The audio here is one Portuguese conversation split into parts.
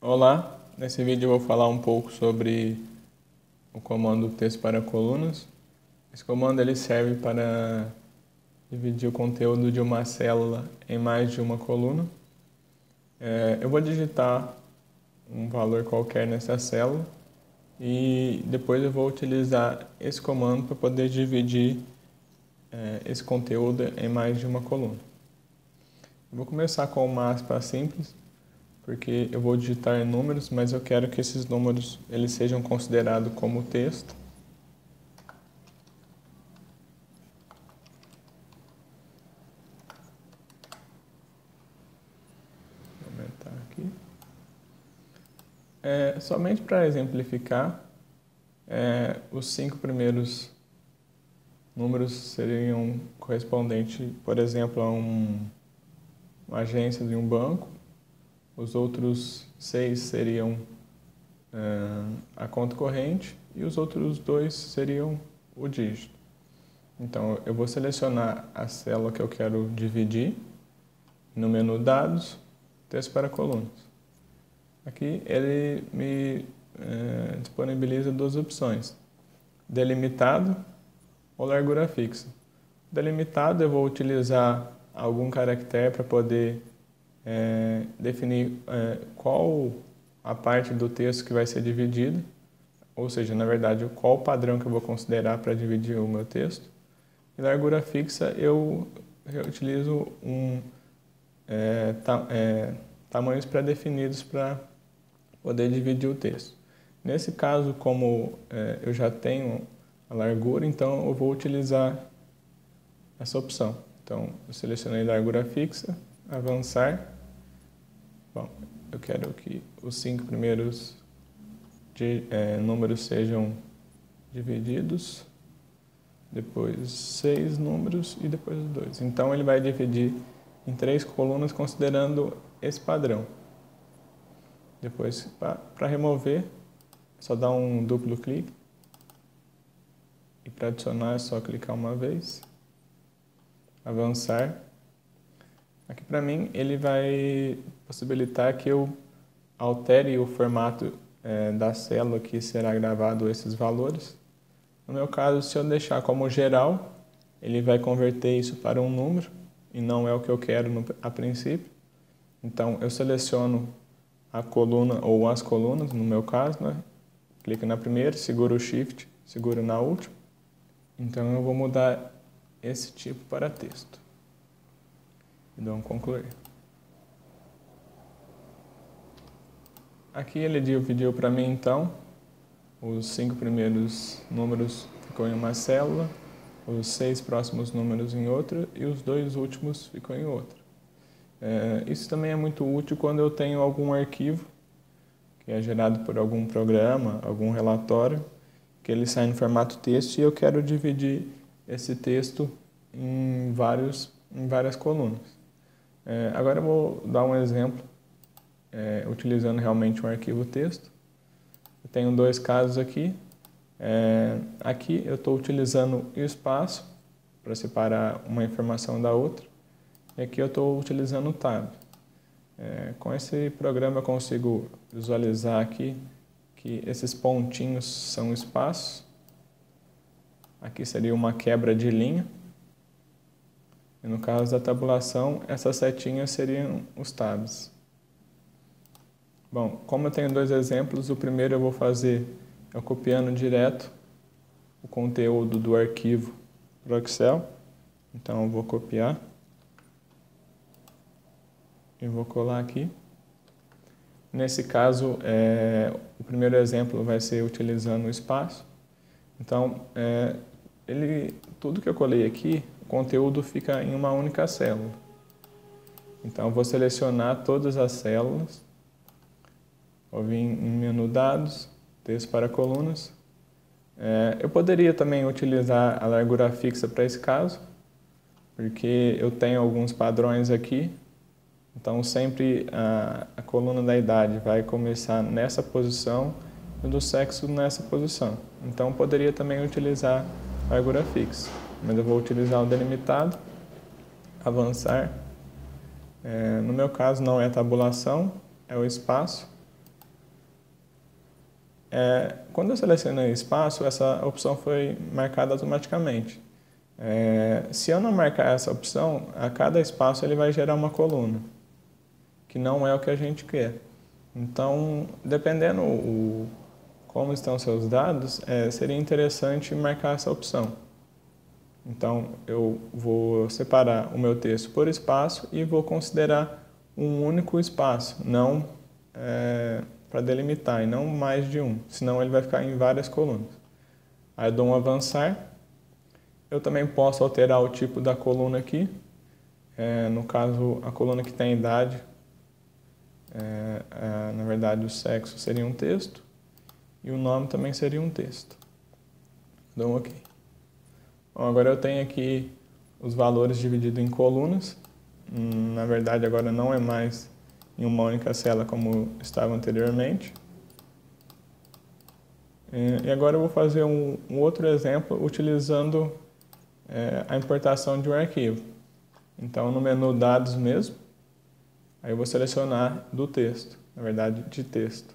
Olá, nesse vídeo eu vou falar um pouco sobre o comando texto para colunas. Esse comando ele serve para dividir o conteúdo de uma célula em mais de uma coluna. Eu vou digitar um valor qualquer nessa célula e depois eu vou utilizar esse comando para poder dividir esse conteúdo em mais de uma coluna. Eu vou começar com uma aspa simples, porque eu vou digitar números, mas eu quero que esses números eles sejam considerados como texto. Vou aumentar aqui. Somente para exemplificar, os 5 primeiros números seriam correspondentes, por exemplo, a uma agência de um banco. Os outros 6 seriam a conta corrente e os outros 2 seriam o dígito. Então, eu vou selecionar a célula que eu quero dividir no menu Dados, Texto para colunas. Aqui ele me disponibiliza duas opções, delimitado ou largura fixa. Delimitado eu vou utilizar algum caractere para poder definir qual a parte do texto que vai ser dividida, ou seja, na verdade, qual o padrão que eu vou considerar para dividir o meu texto. E largura fixa eu utilizo tamanhos pré-definidos para poder dividir o texto. Nesse caso, como eu já tenho a largura, então eu vou utilizar essa opção. Então, eu selecionei largura fixa, avançar. Bom, eu quero que os 5 primeiros números sejam divididos, depois 6 números e depois os 2. Então, ele vai dividir em 3 colunas considerando esse padrão. Depois, para remover, é só dar um duplo clique. E para adicionar é só clicar uma vez. Avançar. Aqui para mim ele vai possibilitar que eu altere o formato da célula que será gravado esses valores. No meu caso, se eu deixar como geral, ele vai converter isso para um número e não é o que eu quero a princípio. Então eu seleciono a coluna ou as colunas, no meu caso, né? Clico na primeira, seguro o Shift, seguro na última. Então eu vou mudar esse tipo para texto. E dou um concluir. Aqui ele dividiu para mim então os 5 primeiros números ficou em uma célula, os 6 próximos números em outra e os 2 últimos ficam em outra. Isso também é muito útil quando eu tenho algum arquivo que é gerado por algum programa, algum relatório, que ele sai no formato texto e eu quero dividir esse texto em várias colunas. Agora eu vou dar um exemplo utilizando realmente um arquivo texto. Eu tenho 2 casos aqui. Aqui eu estou utilizando o espaço para separar uma informação da outra. E aqui eu estou utilizando o tab. Com esse programa eu consigo visualizar aqui que esses pontinhos são espaços. Aqui seria uma quebra de linha. E no caso da tabulação, essas setinhas seriam os tabs. Bom, como eu tenho 2 exemplos, o primeiro eu vou fazer copiando direto o conteúdo do arquivo para o Excel. Então eu vou copiar e vou colar aqui. Nesse caso, o primeiro exemplo vai ser utilizando o espaço. Então, tudo que eu colei aqui, o conteúdo fica em uma única célula. Então, eu vou selecionar todas as células. Vou vir em menu Dados, Texto para colunas. Eu poderia também utilizar a largura fixa para esse caso, porque eu tenho alguns padrões aqui. Então, sempre a coluna da idade vai começar nessa posição e do sexo nessa posição. Então, poderia também utilizar a largura fixa, mas eu vou utilizar o delimitado, avançar. No meu caso, não é tabulação, é o espaço. Quando eu selecionei espaço, essa opção foi marcada automaticamente. Se eu não marcar essa opção, a cada espaço ele vai gerar uma coluna, que não é o que a gente quer. Então, dependendo como estão seus dados, seria interessante marcar essa opção. Então, eu vou separar o meu texto por espaço e vou considerar um único espaço, não para delimitar, e não mais de um, senão ele vai ficar em várias colunas. Aí eu dou um avançar. Eu também posso alterar o tipo da coluna aqui. No caso, a coluna que tem idade, na verdade o sexo seria um texto e o nome também seria um texto. Dou um OK. Bom, agora eu tenho aqui os valores divididos em colunas. Na verdade, agora não é mais em uma única célula como estava anteriormente. E agora eu vou fazer um outro exemplo utilizando a importação de um arquivo. Então, no menu Dados mesmo, aí eu vou selecionar do texto, na verdade, de texto.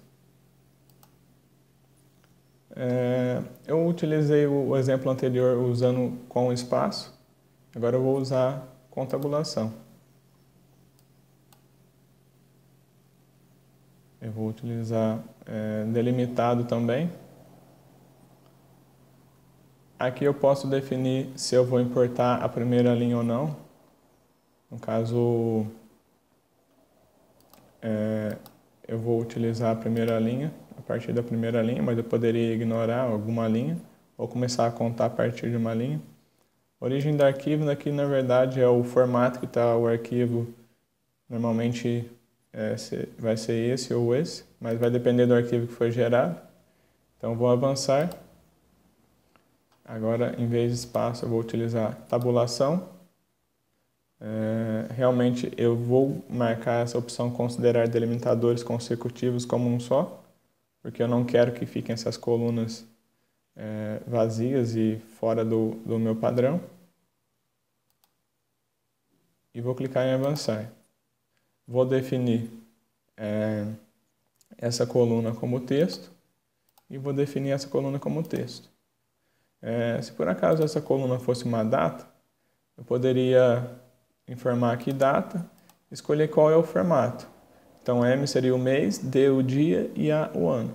Eu utilizei o exemplo anterior usando com espaço, agora eu vou usar com tabulação. Eu vou utilizar delimitado também. Aqui eu posso definir se eu vou importar a primeira linha ou não. No caso, eu vou utilizar a primeira linha, a partir da primeira linha, mas eu poderia ignorar alguma linha ou começar a contar a partir de uma linha. Origem do arquivo, aqui na verdade é o formato que está o arquivo, normalmente vai ser esse ou esse, mas vai depender do arquivo que foi gerado. Então vou avançar. Agora, em vez de espaço, eu vou utilizar tabulação. Realmente, eu vou marcar essa opção considerar delimitadores consecutivos como um só, porque eu não quero que fiquem essas colunas vazias e fora do meu padrão. E vou clicar em avançar. Vou definir essa coluna como texto e vou definir essa coluna como texto. Se por acaso essa coluna fosse uma data, eu poderia informar aqui data, escolher qual é o formato. Então, M seria o mês, D o dia e A o ano.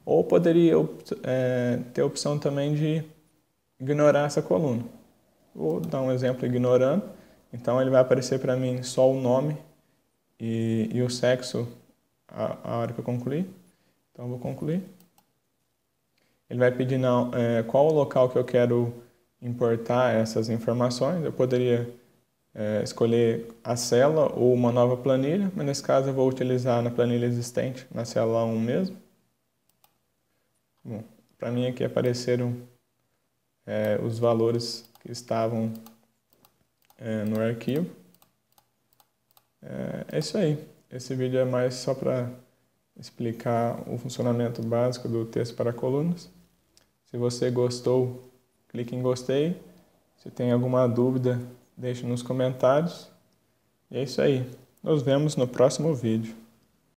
Ou poderia ter a opção também de ignorar essa coluna. Vou dar um exemplo ignorando. Então, ele vai aparecer para mim só o nome e o sexo a hora que eu concluir. Então, eu vou concluir. Ele vai pedir qual o local que eu quero importar essas informações. Eu poderia escolher a célula ou uma nova planilha, mas nesse caso eu vou utilizar na planilha existente, na célula 1 mesmo. Bom, para mim aqui apareceram os valores que estavam no arquivo. É isso aí. Esse vídeo é mais só para explicar o funcionamento básico do texto para colunas. Se você gostou, clique em gostei. Se tem alguma dúvida, deixe nos comentários. E é isso aí. Nos vemos no próximo vídeo.